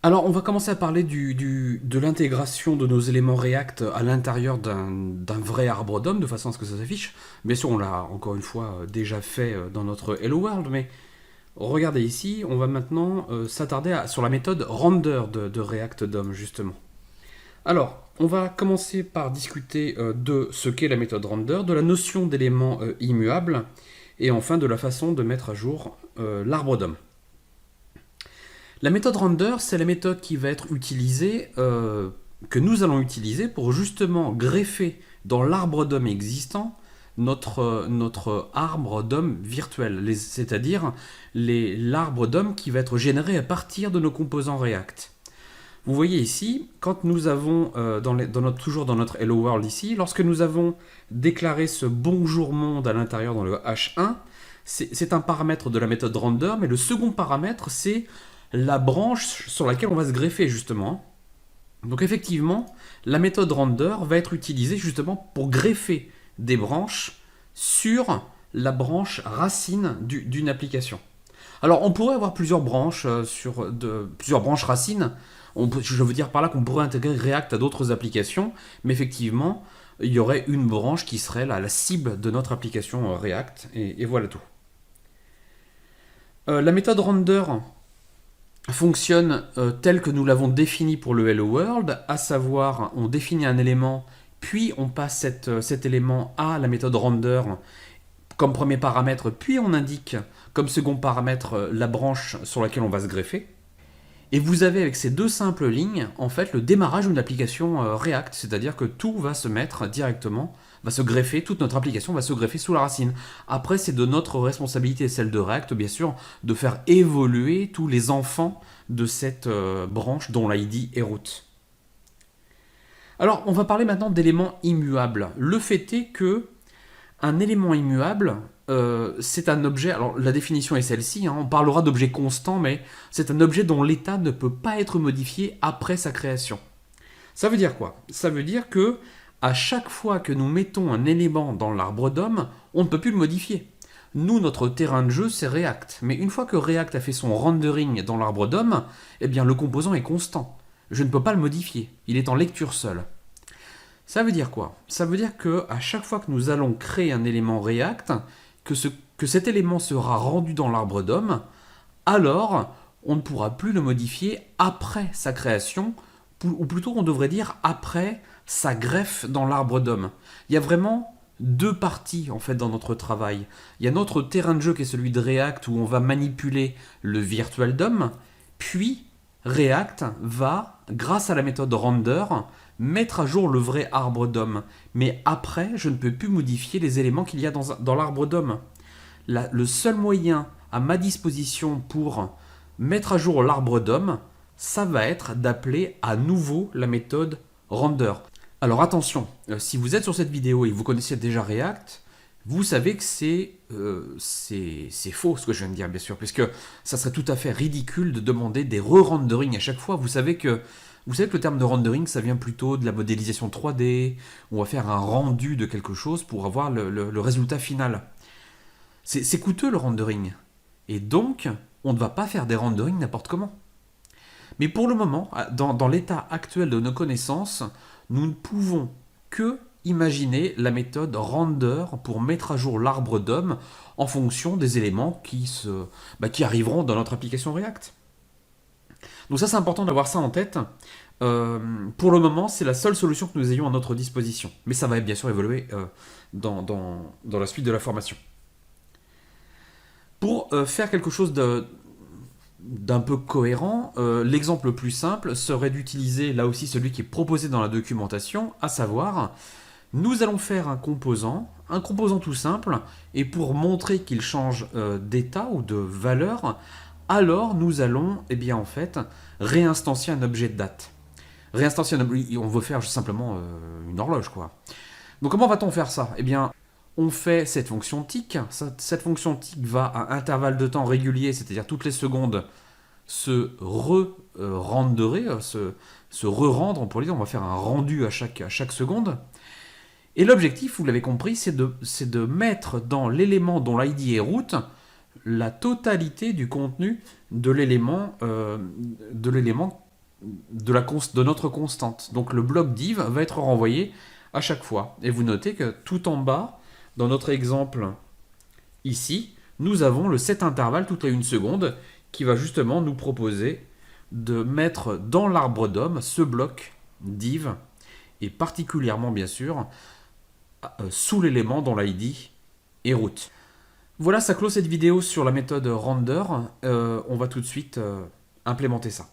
Alors, on va commencer à parler de l'intégration de nos éléments React à l'intérieur d'un vrai arbre DOM, de façon à ce que ça s'affiche. Bien sûr, on l'a encore une fois déjà fait dans notre Hello World, mais regardez ici, on va maintenant s'attarder sur la méthode render de React DOM, justement. Alors, on va commencer par discuter de ce qu'est la méthode render, de la notion d'éléments immuables, et enfin de la façon de mettre à jour l'arbre DOM. La méthode render, c'est la méthode qui va être utilisée, que nous allons utiliser pour justement greffer dans l'arbre DOM existant notre arbre DOM virtuel, c'est-à-dire l'arbre DOM qui va être généré à partir de nos composants React. Vous voyez ici, quand nous avons, toujours dans notre Hello World ici, lorsque nous avons déclaré ce bonjour monde à l'intérieur dans le H1, c'est un paramètre de la méthode render, mais le second paramètre, c'est la branche sur laquelle on va se greffer justement. Donc effectivement, la méthode render va être utilisée justement pour greffer des branches sur la branche racine d'une application. Alors on pourrait avoir plusieurs branches plusieurs branches racines. Je veux dire par là qu'on pourrait intégrer React à d'autres applications, mais effectivement, il y aurait une branche qui serait la cible de notre application React, et voilà tout. La méthode render fonctionne tel que nous l'avons défini pour le Hello World, à savoir on définit un élément, puis on passe cet élément à la méthode render comme premier paramètre, puis on indique comme second paramètre la branche sur laquelle on va se greffer. Et vous avez avec ces deux simples lignes, en fait, le démarrage d'une application React, c'est-à-dire que tout va se mettre directement, va se greffer, toute notre application va se greffer sous la racine. Après, c'est de notre responsabilité, celle de React, bien sûr, de faire évoluer tous les enfants de cette branche dont l'ID est root. Alors, on va parler maintenant d'éléments immuables. Le fait est que un élément immuable, c'est un objet, alors la définition est celle-ci, hein, on parlera d'objet constant, mais c'est un objet dont l'état ne peut pas être modifié après sa création. Ça veut dire quoi? Ça veut dire que à chaque fois que nous mettons un élément dans l'arbre DOM, on ne peut plus le modifier. Nous, notre terrain de jeu, c'est React. Mais une fois que React a fait son rendering dans l'arbre DOM, eh bien le composant est constant. Je ne peux pas le modifier. Il est en lecture seule. Ça veut dire quoi? Ça veut dire que à chaque fois que nous allons créer un élément React, que cet élément sera rendu dans l'arbre DOM, alors on ne pourra plus le modifier après sa création, ou plutôt on devrait dire après sa greffe dans l'arbre DOM. Il y a vraiment deux parties en fait dans notre travail. Il y a notre terrain de jeu qui est celui de React où on va manipuler le virtual DOM, puis React va, grâce à la méthode render, mettre à jour le vrai arbre DOM. Mais après, je ne peux plus modifier les éléments qu'il y a dans l'arbre DOM. Le seul moyen à ma disposition pour mettre à jour l'arbre DOM, ça va être d'appeler à nouveau la méthode render. Alors attention, si vous êtes sur cette vidéo et que vous connaissez déjà React, vous savez que c'est faux ce que je viens de dire, bien sûr, puisque ça serait tout à fait ridicule de demander des re-renderings à chaque fois. Vous savez que le terme de rendering, ça vient plutôt de la modélisation 3D, on va faire un rendu de quelque chose pour avoir le résultat final. C'est coûteux le rendering, et donc on ne va pas faire des renderings n'importe comment. Mais pour le moment, dans l'état actuel de nos connaissances, nous ne pouvons que imaginer la méthode render pour mettre à jour l'arbre DOM en fonction des éléments qui arriveront dans notre application React. Donc ça, c'est important d'avoir ça en tête. Pour le moment, c'est la seule solution que nous ayons à notre disposition. Mais ça va bien sûr évoluer dans la suite de la formation. Pour faire quelque chose d'un peu cohérent, l'exemple le plus simple serait d'utiliser là aussi celui qui est proposé dans la documentation, à savoir, nous allons faire un composant tout simple, et pour montrer qu'il change d'état ou de valeur, alors nous allons, eh bien en fait, réinstancier un objet de date. Réinstancier un objet, on veut faire simplement une horloge, quoi. Donc comment va-t-on faire ça? Eh bien, on fait cette fonction tick. Cette fonction tick va à intervalles de temps réguliers, c'est-à-dire toutes les secondes, se re-renderer, se re-rendre, pour dire, on va faire un rendu à chaque seconde. Et l'objectif, vous l'avez compris, c'est de mettre dans l'élément dont l'ID est root la totalité du contenu de l'élément de notre constante. Donc le bloc div va être renvoyé à chaque fois. Et vous notez que tout en bas, dans notre exemple ici, nous avons le set intervalle toutes les 1 seconde qui va justement nous proposer de mettre dans l'arbre d'homme ce bloc div et particulièrement bien sûr sous l'élément dont l'ID est root. Voilà, ça clôt cette vidéo sur la méthode render. On va tout de suite implémenter ça.